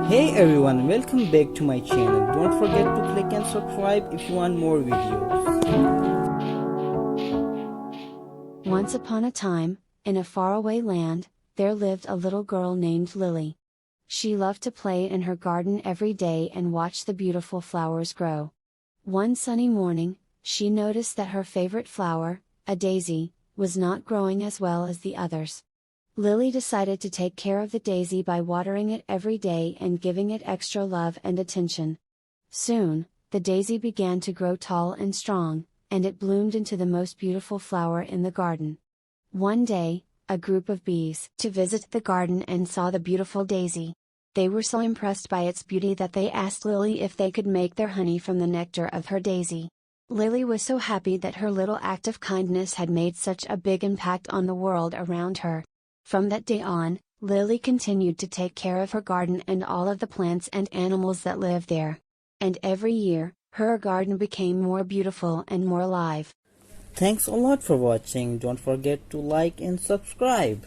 Hey everyone, welcome back to my channel. Don't forget to click and subscribe if you want more videos. Once upon a time, in a faraway land, there lived a little girl named Lily. She loved to play in her garden every day and watch the beautiful flowers grow. One sunny morning, she noticed that her favorite flower, a daisy, was not growing as well as the others. Lily decided to take care of the daisy by watering it every day and giving it extra love and attention. Soon, the daisy began to grow tall and strong, and it bloomed into the most beautiful flower in the garden. One day, a group of bees to visit the garden and saw the beautiful daisy. They were so impressed by its beauty that they asked Lily if they could make their honey from the nectar of her daisy. Lily was so happy that her little act of kindness had made such a big impact on the world around her. From that day on, Lily continued to take care of her garden and all of the plants and animals that lived there. And every year, her garden became more beautiful and more alive. Thanks a lot for watching. Don't forget to like and subscribe.